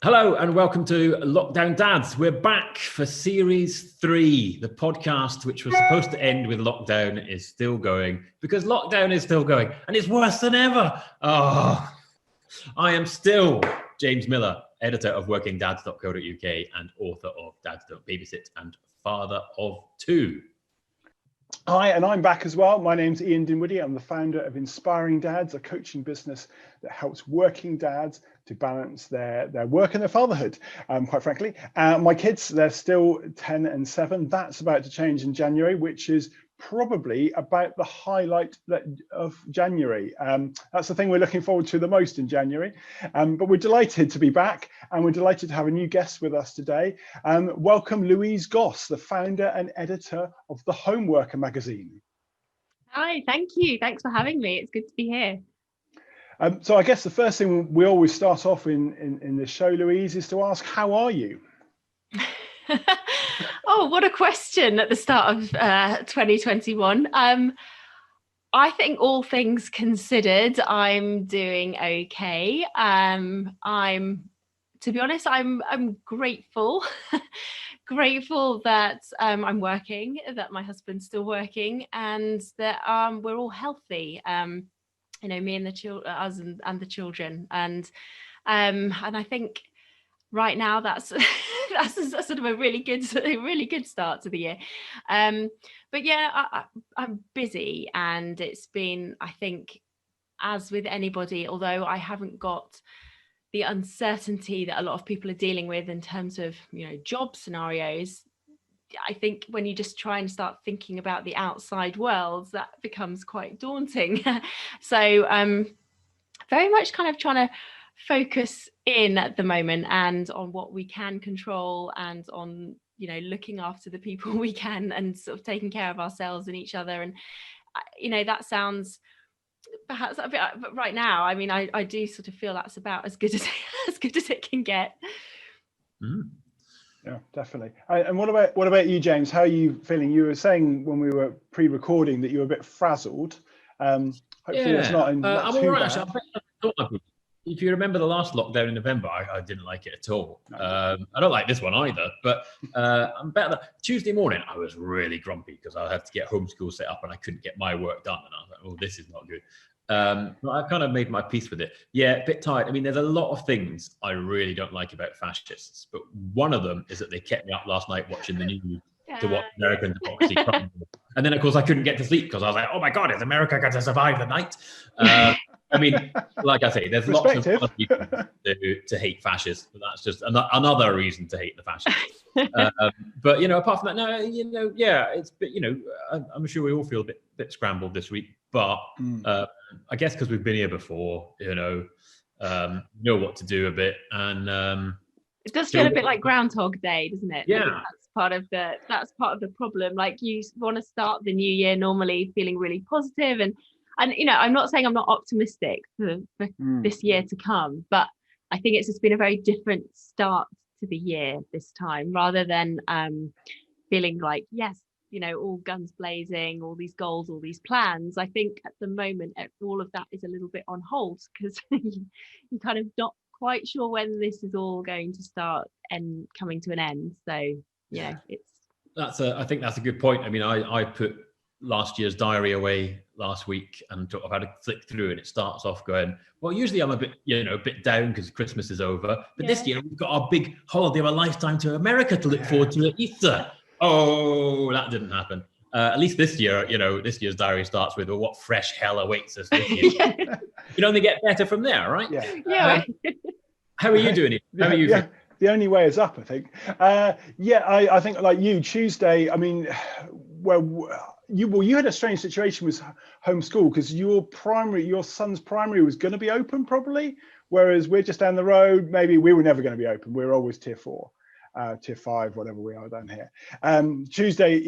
Hello and welcome to Lockdown Dads. We're back for series 3. The podcast, which was supposed to end with lockdown, is still going because lockdown is still going and it's worse than ever. Oh, I am still James Miller, editor of workingdads.co.uk and author of Dads Don't Babysit and father of 2. Hi, and I'm back as well. My name's Ian Dinwiddie. I'm the founder of Inspiring Dads, a coaching business that helps working dads to balance their work and their fatherhood, quite frankly. My kids, they're still 10 and 7. That's about to change in January, which is probably about the highlight of January. That's the thing we're looking forward to the most in January. But we're delighted to be back, and we're delighted to have a new guest with us today. Welcome Louise Goss, the founder and editor of the Homeworker magazine. Hi, thank you. Thanks for having me. It's good to be here. So I guess the first thing we always start off in this show, Louise, is to ask, how are you? Oh, what a question at the start of 2021. I think all things considered, I'm doing okay. To be honest, I'm grateful, grateful that I'm working, that my husband's still working, and that we're all healthy. You know, me and the children, us and the children, and I think right now that's that's a sort of a really good start to the year. But yeah, I'm busy, and it's been, I think, as with anybody, although I haven't got the uncertainty that a lot of people are dealing with in terms of, you know, job scenarios. I think when you just try and start thinking about the outside world, that becomes quite daunting. So very much kind of trying to focus in at the moment and on what we can control, and on, you know, looking after the people we can, and sort of taking care of ourselves and each other. And you know, that sounds perhaps a bit, but right now, I mean, I do sort of feel that's about as good as it can get. Yeah, definitely. And what about you, James? How are you feeling? You were saying when we were pre-recording that you were a bit frazzled. Hopefully it's not too bad. If you remember the last lockdown in November, I didn't like it at all. I don't like this one either, but I'm better. Tuesday morning, I was really grumpy because I had to get homeschool set up and I couldn't get my work done. And I was like, oh, this is not good. But I kind of made my peace with it. Yeah, a bit tired. I mean, there's a lot of things I really don't like about fascists, but one of them is that they kept me up last night watching the news to watch American democracy crumble. And then, of course, I couldn't get to sleep because I was like, oh my God, is America going to survive the night? I mean, like I say, there's lots of other people to hate fascists, but that's just another reason to hate the fascists. But, you know, apart from that, no, you know, yeah, it's, you know, I'm sure we all feel a bit scrambled this week, but I guess because we've been here before, you know what to do a bit. And it does feel a bit like Groundhog Day, doesn't it? Yeah. That's part of the problem. Like, you want to start the new year normally feeling really positive, and you know, I'm not saying I'm not optimistic for this year to come, but I think it's just been a very different start to the year this time, rather than feeling like, yes, you know, all guns blazing, all these goals, all these plans. I think at the moment all of that is a little bit on hold because you're kind of not quite sure when this is all going to start and coming to an end. So yeah, I think that's a good point. I mean, I put last year's diary away last week and I've had to flick through, and it starts off going, well, usually I'm a bit down because Christmas is over, but this year we've got our big holiday of a lifetime to America to look forward to at Easter. Oh, that didn't happen. At least this year, you know, this year's diary starts with, well, what fresh hell awaits us this year? You can only get better from there, right? How are you doing it? How are you? Yeah. The only way is up, I think. I think like you, Tuesday, I mean, you had a strange situation with homeschool because your son's primary was going to be open probably, whereas we're just down the road. Maybe we were never going to be open. We're always tier 4, tier 5, whatever we are down here. Tuesday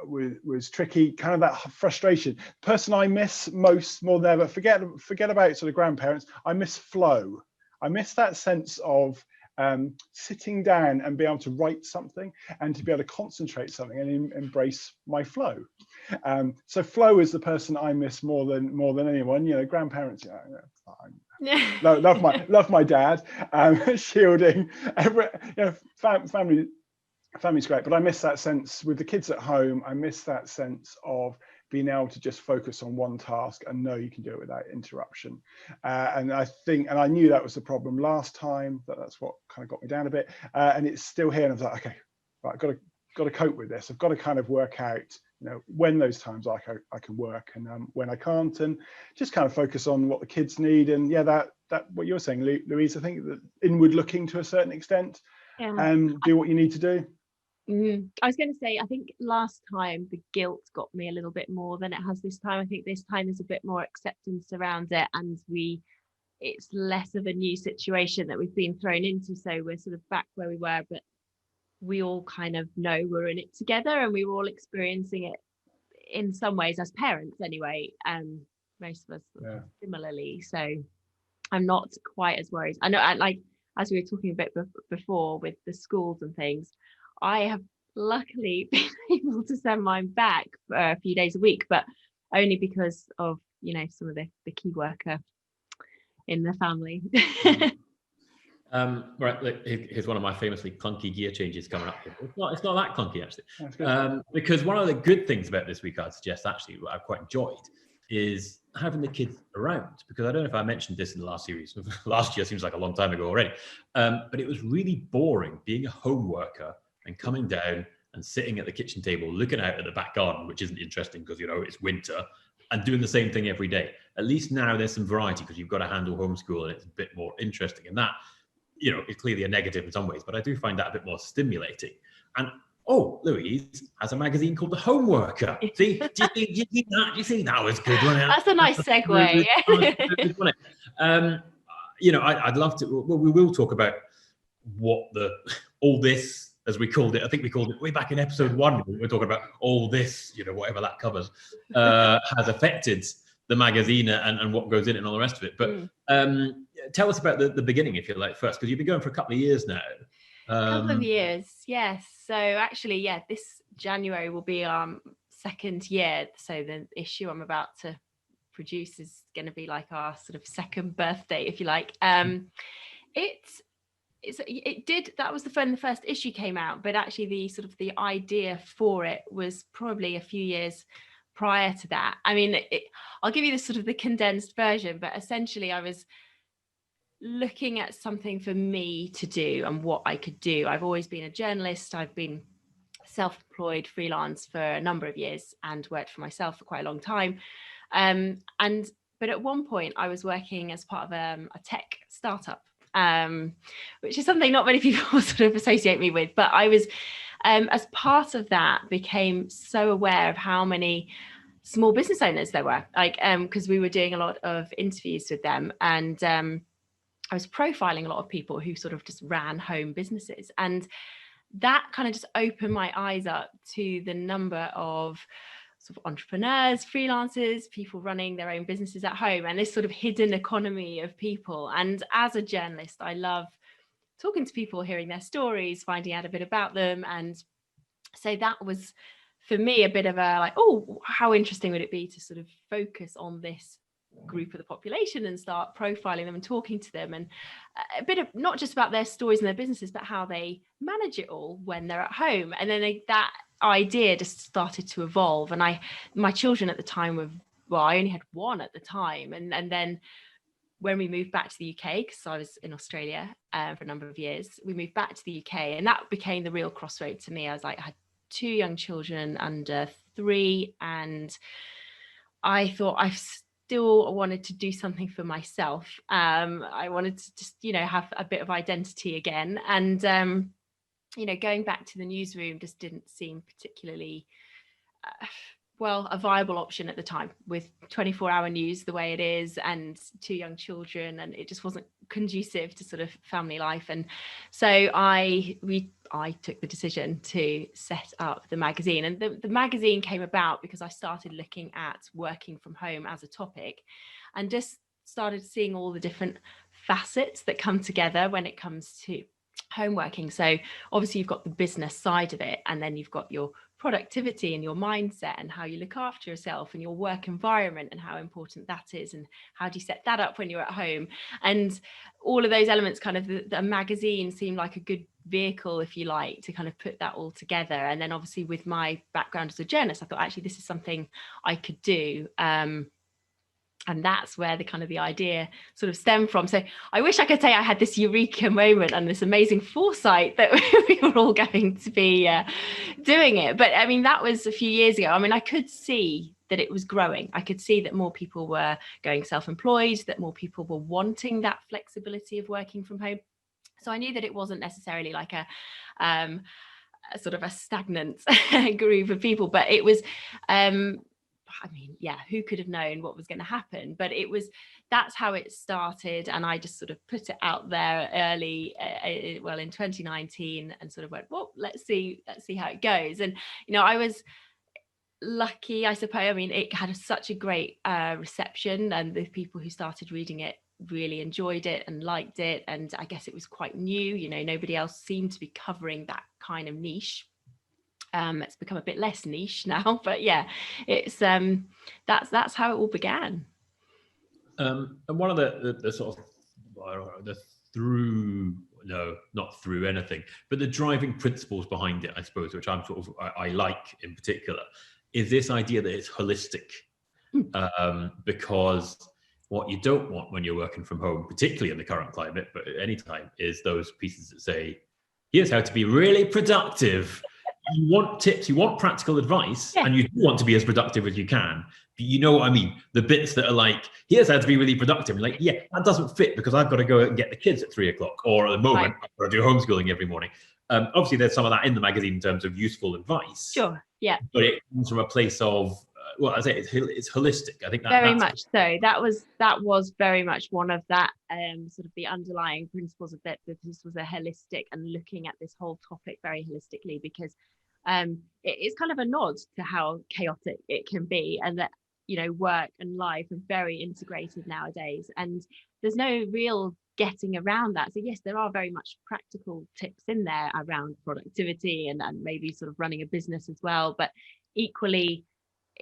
was tricky, kind of that frustration. The person I miss more than ever, forget about sort of grandparents, I miss flow. I miss that sense of sitting down and be able to write something and to be able to concentrate something and embrace my flow. So flow is the person I miss more than anyone. You know, grandparents, fine, love my dad, shielding. Family's great, but I miss that sense with the kids at home. I miss that sense of being able to just focus on one task and know you can do it without interruption. And I knew that was the problem last time. That's what kind of got me down a bit. And it's still here. And I was like, okay, right, I've got to cope with this. I've got to kind of work out, when those times I can work and when I can't, and just kind of focus on what the kids need. And yeah, that what you're saying, Louise, I think that inward looking to a certain extent, and do what you need to do. I was going to say, I think last time the guilt got me a little bit more than it has this time. I think this time there's a bit more acceptance around it, and it's less of a new situation that we've been thrown into. So we're sort of back where we were, but we all kind of know we're in it together, and we were all experiencing it in some ways as parents anyway. Most of us similarly. So I'm not quite as worried. I know, like as we were talking a bit before with the schools and things, I have luckily been able to send mine back for a few days a week, but only because of, some of the key worker in the family. Right, look, here's one of my famously clunky gear changes coming up here. It's not that clunky, actually. Because one of the good things about this week, I'd suggest, actually, what I've quite enjoyed, is having the kids around. Because I don't know if I mentioned this in the last series. Last year seems like a long time ago already. But it was really boring being a home worker and coming down and sitting at the kitchen table, looking out at the back garden, which isn't interesting because, it's winter, and doing the same thing every day. At least now there's some variety because you've got to handle homeschool and it's a bit more interesting. And that, it's clearly a negative in some ways, but I do find that a bit more stimulating. And Louise has a magazine called The Home Worker. See, do you see that? Do you see that was good, wasn't it? That's a nice segue. I'd love to. Well, we will talk about what all this, as we called it. I think we called it way back in episode 1. We were talking about all this, whatever that covers, has affected the magazine and what goes in it and all the rest of it. But tell us about the beginning, if you like, first, because you've been going for a couple of years now. A couple of years, yes. So actually, this January will be our second year. So the issue I'm about to produce is going to be like our sort of second birthday, if you like. That was when the first issue came out, but actually the idea for it was probably a few years prior to that. I mean, I'll give you the condensed version, but essentially I was looking at something for me to do and what I could do. I've always been a journalist. I've been self-employed freelance for a number of years and worked for myself for quite a long time. But at one point I was working as part of a tech startup, which is something not many people sort of associate me with, but I was as part of that became so aware of how many small business owners there were, because we were doing a lot of interviews with them, and I was profiling a lot of people who sort of just ran home businesses, and that kind of just opened my eyes up to the number of sort of entrepreneurs, freelancers, people running their own businesses at home, and this sort of hidden economy of people. And as a journalist, I love talking to people, hearing their stories, finding out a bit about them. And so that was for me a bit of a how interesting would it be to sort of focus on this group of the population and start profiling them and talking to them, and a bit of not just about their stories and their businesses, but how they manage it all when they're at home. And then that idea just started to evolve. And my children at the time I only had one at the time, and then when we moved back to the UK, because I was in Australia for a number of years, we moved back to the UK, and that became the real crossroad to me. I had 2 young children under 3, and I thought I still wanted to do something for myself. I wanted to just, have a bit of identity again. And, going back to the newsroom just didn't seem particularly, a viable option at the time, with 24-hour news the way it is and 2 young children, and it just wasn't conducive to sort of family life. And so I took the decision to set up the magazine, and the magazine came about because I started looking at working from home as a topic, and just started seeing all the different facets that come together when it comes to home working. So obviously you've got the business side of it, and then you've got your productivity and your mindset and how you look after yourself and your work environment and how important that is, and how do you set that up when you're at home, and all of those elements. Kind of the magazine seemed like a good vehicle, if you like, to kind of put that all together. And then obviously with my background as a journalist, I thought actually this is something I could do. And that's where the kind of the idea sort of stemmed from. So I wish I could say I had this eureka moment and this amazing foresight that we were all going to be doing it. But I mean, that was a few years ago. I mean, I could see that it was growing. I could see that more people were going self-employed, that more people were wanting that flexibility of working from home. So I knew that it wasn't necessarily like a sort of a stagnant group of people, but it was I mean, yeah, who could have known what was going to happen? But that's how it started. And I just sort of put it out there early, in 2019, and sort of went, well, let's see how it goes. And, you know, I was lucky, I suppose. I mean, it had such a great reception, and the people who started reading it really enjoyed it and liked it. And I guess it was quite new, you know, nobody else seemed to be covering that kind of niche. It's become a bit less niche now, but yeah, it's that's how it all began. And one of the sort of not through anything, but the driving principles behind it, I suppose, which I'm sort of I like in particular, is this idea that it's holistic, because what you don't want when you're working from home, particularly in the current climate, but at any time, is those pieces that say, here's how to be really productive. You want tips, you want practical advice, and you do want to be as productive as you can. But you know what I mean? The bits that are like, here's how to be really productive. Like, yeah, that doesn't fit because I've got to go and get the kids at 3 o'clock, or at the moment, I've got to do homeschooling every morning. Obviously, there's some of that in the magazine in terms of useful advice. Sure, yeah. But it comes from a place of, well, I say it's holistic. I think very much so. That was very much one of that sort of the underlying principles of that. This was a holistic and looking at this whole topic very holistically, because it's kind of a nod to how chaotic it can be, and that, you know, work and life are very integrated nowadays, and there's no real getting around that. So yes, there are very much practical tips in there around productivity and maybe sort of running a business as well, but equally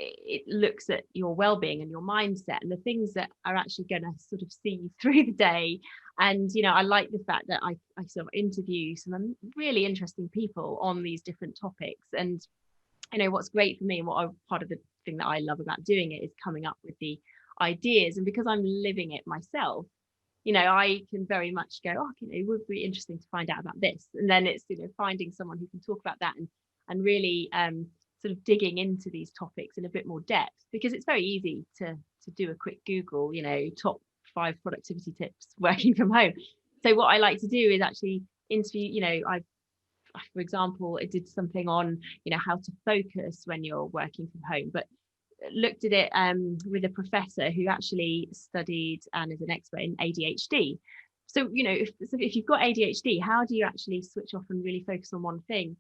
it looks at your well-being and your mindset and the things that are actually going to sort of see you through the day. And, you know, I like the fact that I sort of interview some really interesting people on these different topics. And, you know, what's great for me, and part of the thing that I love about doing it is coming up with the ideas. And because I'm living it myself, you know, I can very much go, oh, you know, it would be interesting to find out about this. And then it's, you know, finding someone who can talk about that and really sort of digging into these topics in a bit more depth, because it's very easy to do a quick Google, you know, top 5 productivity tips working from home. So what I like to do is actually interview, you know, for example, I did something on, you know, how to focus when you're working from home, but looked at it with a professor who actually studied and is an expert in ADHD. So, you know, if you've got ADHD, how do you actually switch off and really focus on one thing?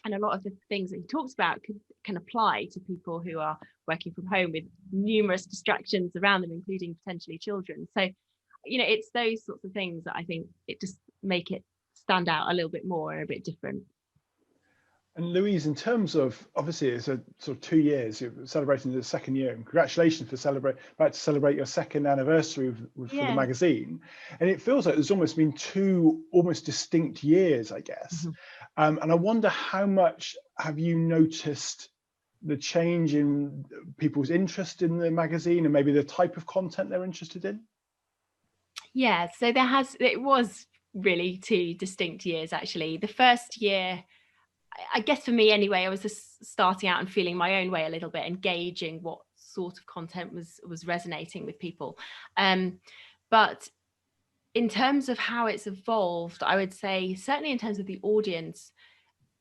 And a lot of the things that he talks about can apply to people who are working from home with numerous distractions around them, including potentially children. So, you know, it's those sorts of things that I think it just make it stand out a little bit more and a bit different. And Louise, in terms of, obviously it's a sort of 2 years, you're celebrating the second year, and congratulations for about to celebrate your second anniversary for the magazine. And it feels like there's almost been 2 almost distinct years, I guess. Mm-hmm. And I wonder how much have you noticed the change in people's interest in the magazine and maybe the type of content they're interested in? Yeah, so it was really 2 distinct years, actually. The first year, I guess for me anyway, I was just starting out and feeling my own way a little bit, engaging what sort of content was resonating with people. But in terms of how it's evolved, I would say certainly in terms of the audience,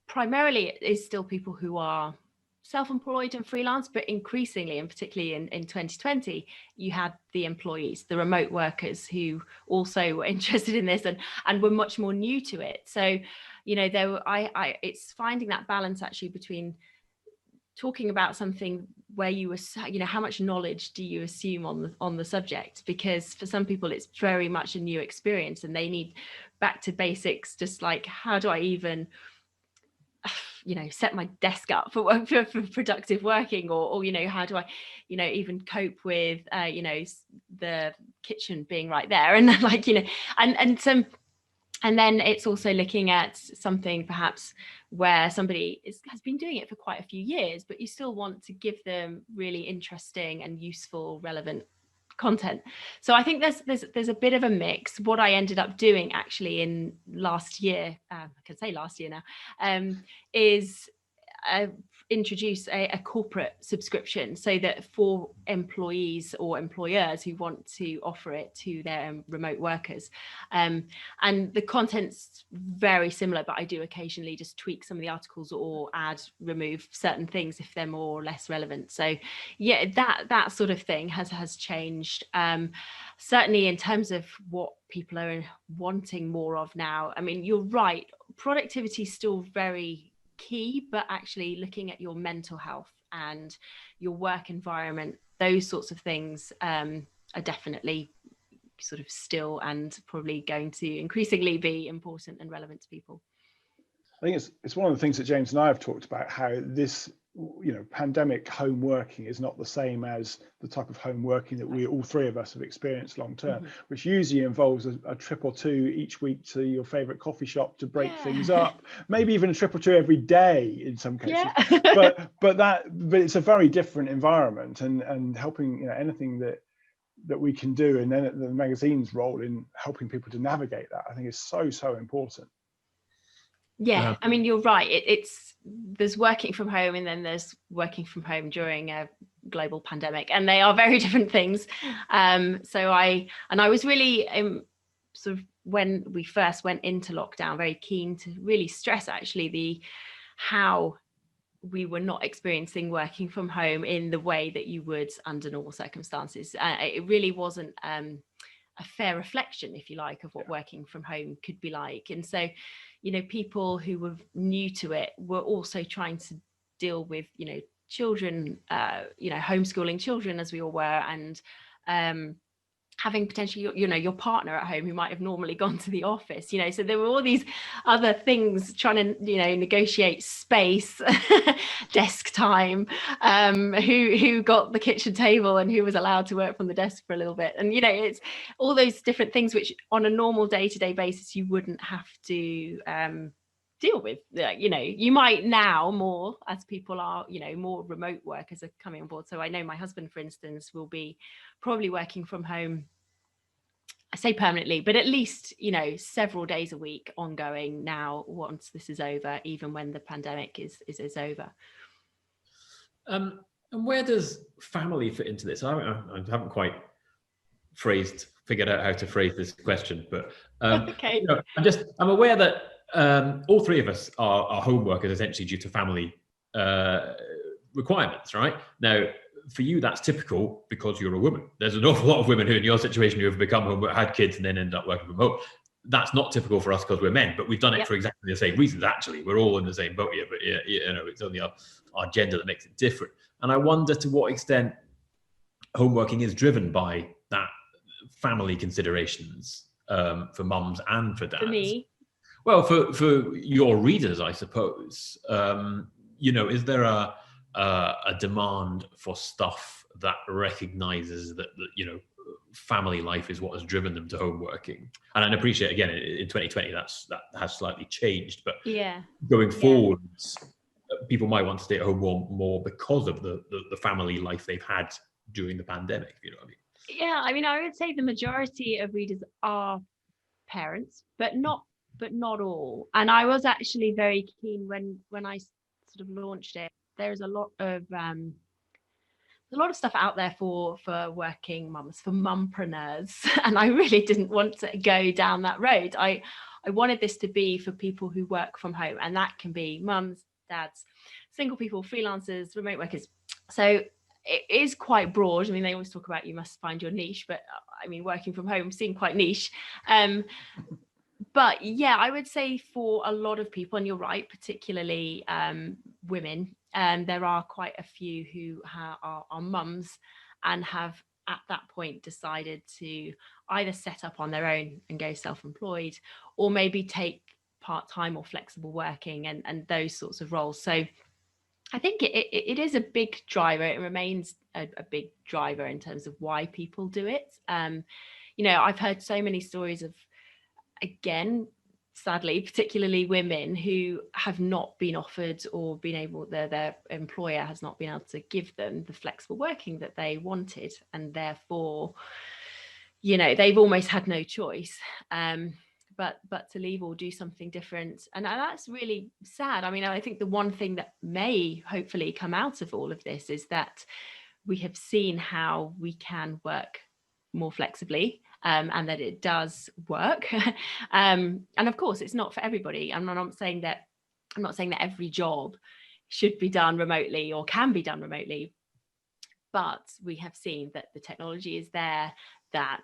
primarily it is still people who are self-employed and freelance, but increasingly, and particularly in 2020, you had the employees, the remote workers who also were interested in this and were much more new to it. So, you know, it's finding that balance actually between talking about something where you were, you know, how much knowledge do you assume on the subject? Because for some people it's very much a new experience and they need back to basics, just like how do I even set my desk up for work, for productive working, or how do I even cope with the kitchen being right there, and and then it's also looking at something perhaps where somebody has been doing it for quite a few years, but you still want to give them really interesting and useful, relevant content. So I think there's a bit of a mix. What I ended up doing actually in last year, I can say last year now, is introduce a corporate subscription, so that for employees or employers who want to offer it to their remote workers, and the content's very similar, but I do occasionally just tweak some of the articles or remove certain things if they're more or less relevant. So yeah, that sort of thing has changed, certainly in terms of what people are wanting more of now. I mean, you're right, productivity is still very key, but actually looking at your mental health and your work environment, those sorts of things are definitely sort of still and probably going to increasingly be important and relevant to people. I think it's one of the things that James and I have talked about, how this pandemic home working is not the same as the type of home working that we all three of us have experienced long term, which usually involves a trip or two each week to your favorite coffee shop to break things up, maybe even a trip or two every day in some cases. but it's a very different environment, and helping anything that we can do, and then the magazine's role in helping people to navigate that, I think is so important. Yeah, I mean, you're right. There's working from home, and then there's working from home during a global pandemic, and they are very different things. So I was really sort of, when we first went into lockdown, very keen to really stress actually how we were not experiencing working from home in the way that you would under normal circumstances. It really wasn't a fair reflection, if you like, of what working from home could be like. And so people who were new to it were also trying to deal with, children, homeschooling children, as we all were, and having potentially, your partner at home who might have normally gone to the office, so there were all these other things, trying to, negotiate space, desk time, who got the kitchen table and who was allowed to work from the desk for a little bit. And, it's all those different things which on a normal day-to-day basis, you wouldn't have to deal with. You might now more, as people are, more remote workers are coming on board. So I know my husband, for instance, will be probably working from home, I say permanently, but at least, several days a week ongoing now, once this is over, even when the pandemic is over. And where does family fit into this? I haven't quite figured out how to phrase this question, but okay. I'm aware that all three of us are home workers essentially due to family requirements, right? Now, for you, that's typical because you're a woman. There's an awful lot of women who, in your situation, who have become home, had kids, and then end up working from home. That's not typical for us because we're men, but we've done it for exactly the same reasons. Actually, we're all in the same boat here, but it's only our gender that makes it different. And I wonder to what extent home working is driven by that family considerations for mums and for dads. For me, well, for your readers, I suppose. Is there a demand for stuff that recognizes that family life is what has driven them to home working? And I appreciate, again, in 2020 that has slightly changed, but going forward, people might want to stay at home more because of the family life they've had during the pandemic, if you know what I mean. Yeah, I mean, I would say the majority of readers are parents, but not all. And I was actually very keen when I sort of launched it. There's a lot of stuff out there for working mums, for mumpreneurs, and I really didn't want to go down that road. I wanted this to be for people who work from home, and that can be mums, dads, single people, freelancers, remote workers. So it is quite broad. I mean, they always talk about you must find your niche, but I mean, working from home seemed quite niche. But yeah, I would say for a lot of people, and you're right, particularly women, there are quite a few who are mums and have at that point decided to either set up on their own and go self-employed, or maybe take part-time or flexible working and those sorts of roles. So I think it is a big driver. It remains a big driver in terms of why people do it. I've heard so many stories of, again, sadly, particularly women who have not been offered or been able, their employer has not been able to give them the flexible working that they wanted. And therefore, they've almost had no choice. But to leave or do something different. And that's really sad. I mean, I think the one thing that may hopefully come out of all of this is that we have seen how we can work more flexibly, and that it does work. And of course, it's not for everybody. I'm not saying that every job should be done remotely or can be done remotely. But we have seen that the technology is there, that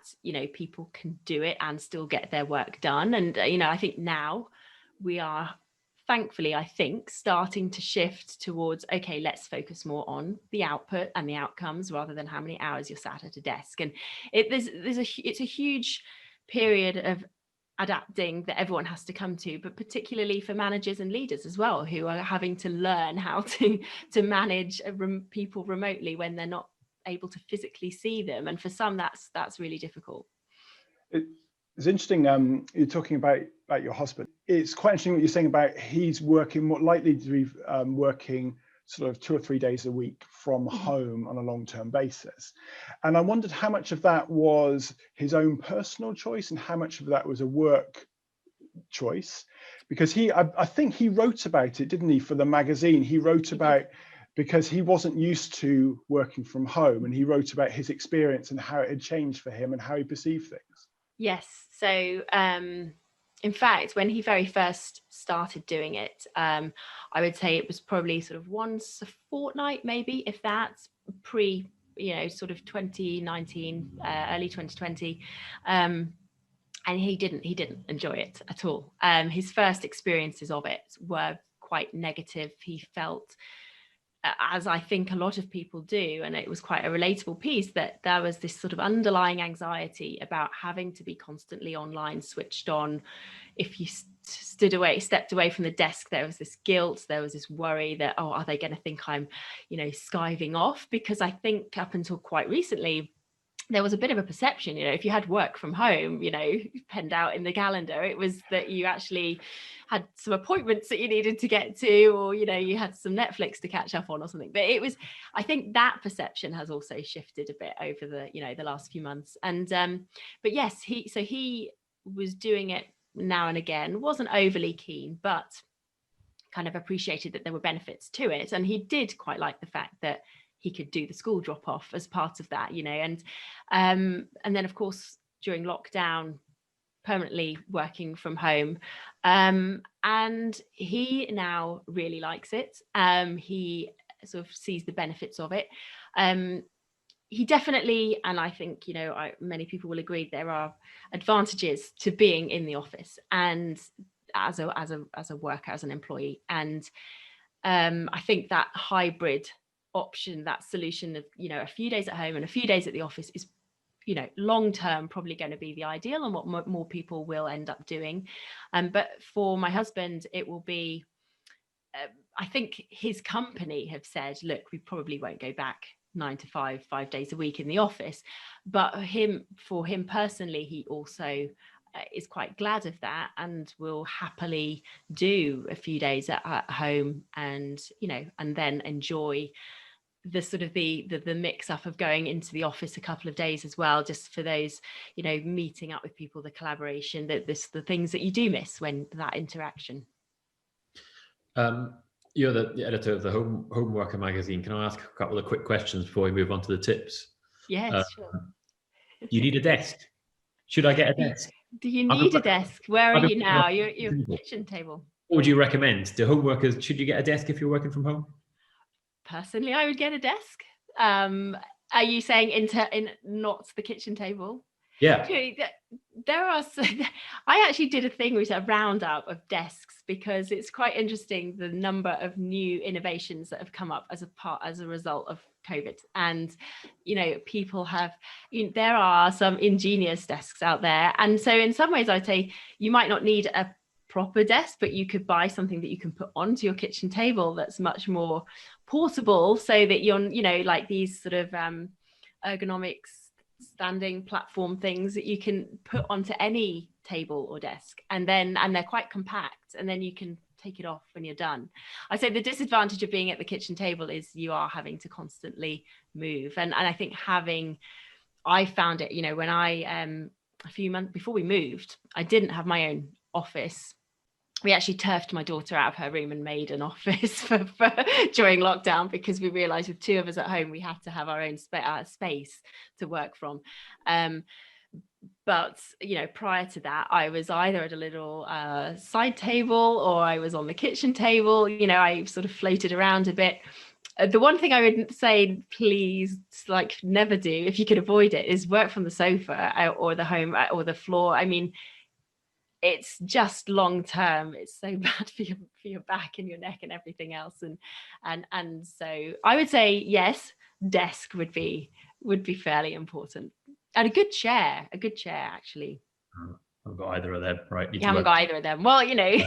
people can do it and still get their work done. And I think now we are, thankfully, I think, starting to shift towards, okay, let's focus more on the output and the outcomes rather than how many hours you're sat at a desk. And it's a huge period of adapting that everyone has to come to, but particularly for managers and leaders as well, who are having to learn how to manage people remotely when they're not able to physically see them. And for some, that's really difficult. It's interesting, you're talking about your husband. It's quite interesting what you're saying about he's more likely to be working sort of 2 or 3 days a week from home on a long-term basis. And I wondered how much of that was his own personal choice and how much of that was a work choice. Because I think he wrote about it, didn't he, for the magazine? He wrote about, because he wasn't used to working from home, and he wrote about his experience and how it had changed for him and how he perceived things. Yes. So in fact, when he very first started doing it, I would say it was probably sort of once a fortnight, maybe, if that's sort of 2019, early 2020. And he didn't enjoy it at all. His first experiences of it were quite negative. He felt, as I think a lot of people do, and it was quite a relatable piece, that there was this sort of underlying anxiety about having to be constantly online, switched on. If you stepped away from the desk, there was this guilt, there was this worry that, oh, are they going to think I'm, skiving off? Because I think up until quite recently, there was a bit of a perception, if you had work from home, penned out in the calendar, it was that you actually had some appointments that you needed to get to, or, you had some Netflix to catch up on or something. But I think that perception has also shifted a bit over the last few months. And, but yes, he was doing it now and again, wasn't overly keen, but kind of appreciated that there were benefits to it. And he did quite like the fact that he could do the school drop off as part of that, and then of course during lockdown, permanently working from home, and he now really likes it. He sort of sees the benefits of it. He definitely, and I think many people will agree, there are advantages to being in the office and as a worker, as an employee, and I think that hybrid option, that solution of a few days at home and a few days at the office is long term probably going to be the ideal, and what more people will end up doing. But for my husband, it will be I think his company have said, look, we probably won't go back 9 to 5 days a week in the office, but for him personally, he also is quite glad of that and will happily do a few days at home, and and then enjoy the sort of the mix up of going into the office a couple of days as well, just for those meeting up with people, the collaboration, the things that you do miss when that interaction. You're the editor of the Home Worker magazine. Can I ask a couple of quick questions before we move on to the tips? Yes, sure. You need a desk. Should I get a desk? Do you need a desk? Where are you now? Your kitchen table. What would you recommend to home workers? Should you get a desk if you're working from home? Personally, I would get a desk. Are you saying in not the kitchen table? Yeah. There are. I actually did a thing with a roundup of desks, because it's quite interesting the number of new innovations that have come up as a result of COVID. And people have, there are some ingenious desks out there, and so in some ways I'd say you might not need a proper desk, but you could buy something that you can put onto your kitchen table that's much more portable, so that you're, you know, like these sort of ergonomics standing platform things that you can put onto any table or desk, and they're quite compact, and then you can take it off when you're done. I say the disadvantage of being at the kitchen table is you are having to constantly move, and I think I found it, you know, when I a few months before we moved, I didn't have my own office. We actually turfed my daughter out of her room and made an office for during lockdown, because we realized with 2 of us at home, we had to have our own space to work from. But, you know, prior to that, I was either at a little side table, or I was on the kitchen table. You know, I sort of floated around a bit. The one thing I would say, please, like, never do, if you could avoid it, is work from the sofa or the home or the floor. I mean, it's just long term, it's so bad for your back and your neck and everything else. And so I would say, yes, desk would be fairly important. And a good chair actually. I've got either of them, right? You haven't got either of them. Well, you know,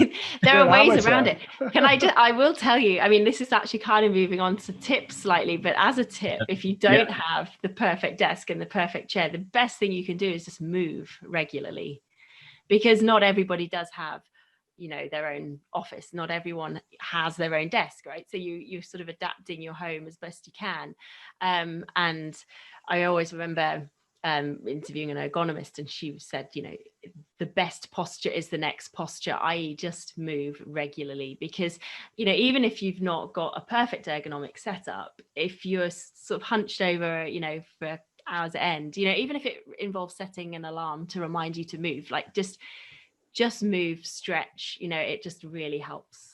there are ways around it. I will tell you, I mean, this is actually kind of moving on to tips slightly, but as a tip, if you don't have the perfect desk and the perfect chair, the best thing you can do is just move regularly, because not everybody does have, you know, their own office. Not everyone has their own desk, right? So you're sort of adapting your home as best you can. And I always remember interviewing an ergonomist, and she said, you know, the best posture is the next posture, i.e. just move regularly, because, you know, even if you've not got a perfect ergonomic setup, if you're sort of hunched over, you know, for hours at end, you know, even if it involves setting an alarm to remind you to move, like just move, stretch, you know, it just really helps.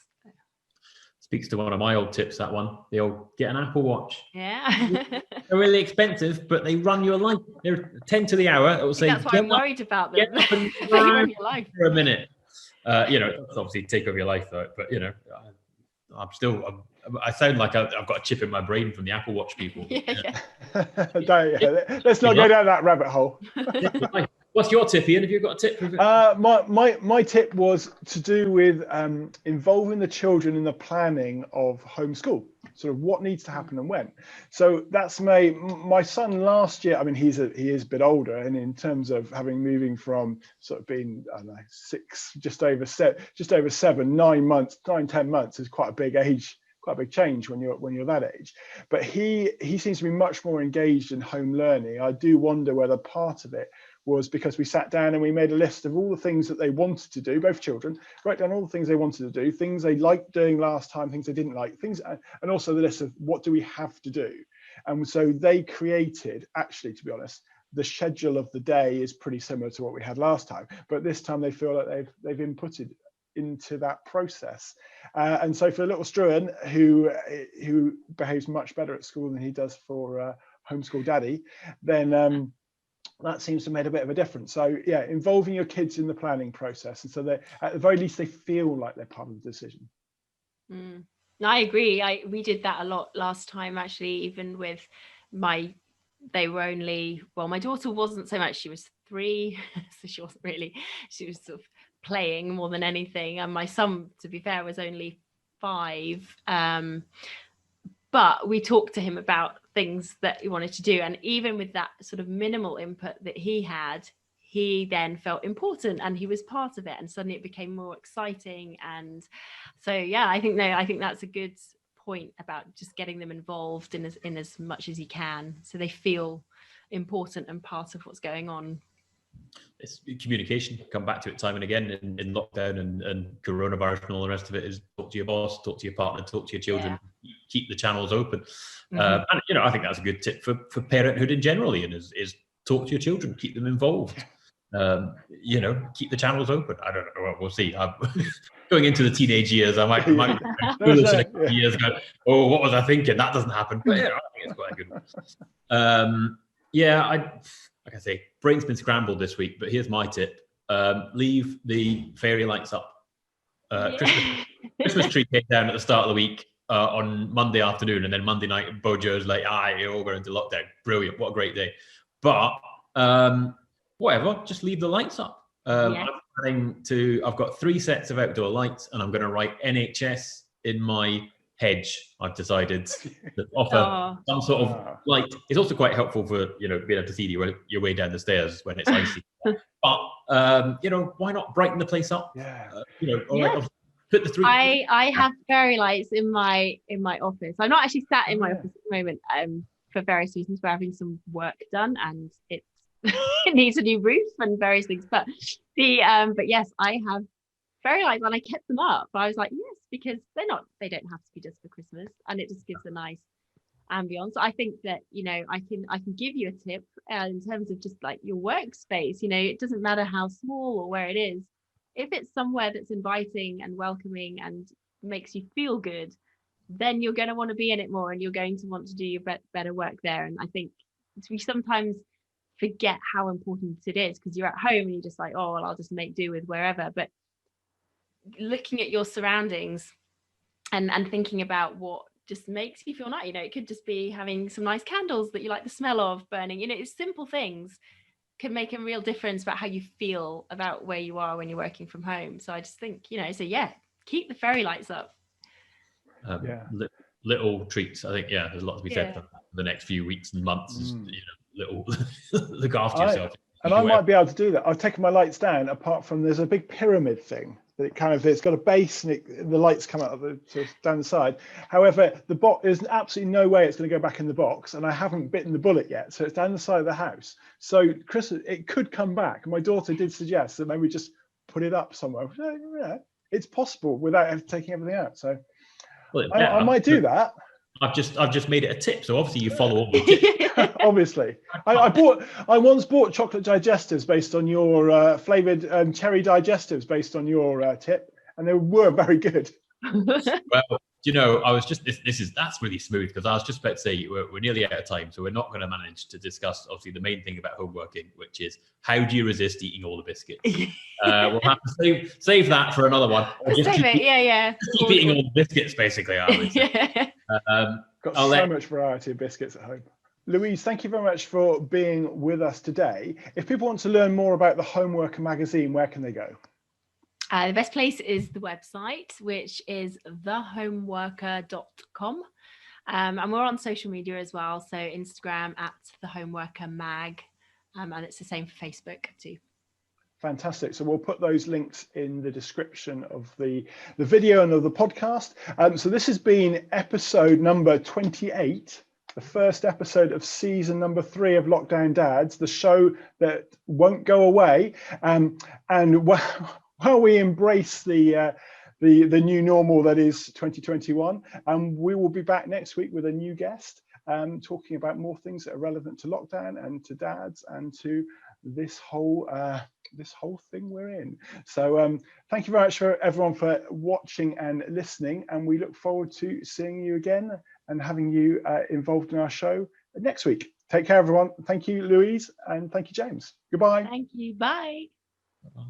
Speaks to one of my old tips, that one. The old, get an Apple Watch. Yeah. They're really expensive, but they run your life. They're 10 to the hour. It will say, that's why I'm worried about them. Get up and They run your life for a minute. You know, it's obviously take over your life, though. But, you know, I sound like I've got a chip in my brain from the Apple Watch people. Yeah. Let's not go down that rabbit hole. What's your tip, Ian? Have you got a tip? My tip was to do with involving the children in the planning of homeschool, sort of what needs to happen and when. So that's my son last year. I mean, he is a bit older, and in terms of moving from sort of being, I don't know, 6, just over 7, 9 months, 9-10 months is quite a big age. Quite a big change when you're that age. But he seems to be much more engaged in home learning. I do wonder whether part of it was because we sat down and we made a list of all the things that they wanted to do, both children, write down all the things they wanted to do, things they liked doing last time, things they didn't like, things, and also the list of what do we have to do. And so they created, actually, to be honest, the schedule of the day is pretty similar to what we had last time, but this time they feel like they've inputted into that process. And so for little Struan, who behaves much better at school than he does for homeschool daddy, then that seems to have made a bit of a difference. So yeah, involving your kids in the planning process, and so that at the very least they feel like they're part of the decision. I agree. We did that a lot last time, actually, even with my daughter wasn't so much, she was 3, so she was sort of playing more than anything, and my son, to be fair, was only 5, but we talked to him about things that he wanted to do, and even with that sort of minimal input that he had, he then felt important and he was part of it, and suddenly it became more exciting. And so yeah, I think that's a good point about just getting them involved in as much as you can, so they feel important and part of what's going on. It's communication. Come back to it time and again in lockdown and coronavirus and all the rest of it is talk to your boss, talk to your partner, talk to your children, keep the channels open. And you know, I think that's a good tip for parenthood in general, Ian, is talk to your children, keep them involved. You know, keep the channels open. I don't know. We'll see. I'm going into the teenage years. I might be foolish in a couple of years ago. Oh, what was I thinking? That doesn't happen. But yeah, I think it's quite a good one. Like I say, brain's been scrambled this week, but here's my tip. Leave the fairy lights up. Christmas tree came down at the start of the week on Monday afternoon, and then Monday night, Bojo's like, you're all going into lockdown. Brilliant. What a great day. But whatever, just leave the lights up. Yes. I've got 3 sets of outdoor lights, and I'm going to write NHS in my hedge. I've decided to offer some sort of light. It's also quite helpful for, being able to see your way down the stairs when it's icy. But why not brighten the place up? Yeah. Put the 3. I have fairy lights in my office. I'm not actually sat in my office at the moment for various reasons. We're having some work done, and it needs a new roof and various things. But yes, I have fairy lights, and I kept them up. I was like, yes, because they don't have to be just for Christmas, and it just gives a nice ambience. I think that I can give you a tip in terms of just like your workspace. It doesn't matter how small or where it is. If it's somewhere that's inviting and welcoming and makes you feel good, then you're going to want to be in it more, and you're going to want to do your better work there. And I think we sometimes forget how important it is, because you're at home and you're just like, oh, well, I'll just make do with wherever. But looking at your surroundings and thinking about what just makes you feel nice, it could just be having some nice candles that you like the smell of burning. It's simple things can make a real difference about how you feel about where you are when you're working from home. So I just think, keep the fairy lights up. Little treats. I think, there's a lot to be said for the next few weeks and months. Little look after yourself. And I might be able to do that. I've taken my lights down, apart from there's a big pyramid thing that it's got a base, and the lights come out of down the side. However, there's absolutely no way it's going to go back in the box, and I haven't bitten the bullet yet. So it's down the side of the house. So Christmas, it could come back. My daughter did suggest that maybe just put it up somewhere. It's possible without taking everything out. So I might do that. I've just made it a tip, so obviously you follow up the tip. Obviously, I once bought chocolate digestives based on your flavored cherry digestives based on your tip, and they were very good. Well, I was just that's really smooth, because I was just about to say we're nearly out of time, so we're not going to manage to discuss obviously the main thing about home working, which is how do you resist eating all the biscuits. We'll have to save that for another one. Just keep eating all the biscuits, basically. I would say. Got so much variety of biscuits at home. Louise, thank you very much for being with us today. If people want to learn more about the Homeworker magazine, where can they go? The best place is the website, which is thehomeworker.com. And we're on social media as well. So Instagram at thehomeworkermag. And it's the same for Facebook too. Fantastic. So we'll put those links in the description of the video and of the podcast. So this has been episode number 28, the first episode of season number 3 of Lockdown Dads, the show that won't go away. And while we embrace the new normal that is 2021, we will be back next week with a new guest, talking about more things that are relevant to lockdown and to dads and to this whole thing we're in. So thank you very much for everyone for watching and listening, and we look forward to seeing you again and having you involved in our show next week. Take care, everyone. Thank you, Louise, and thank you, James. Goodbye. Thank you. Bye. Bye.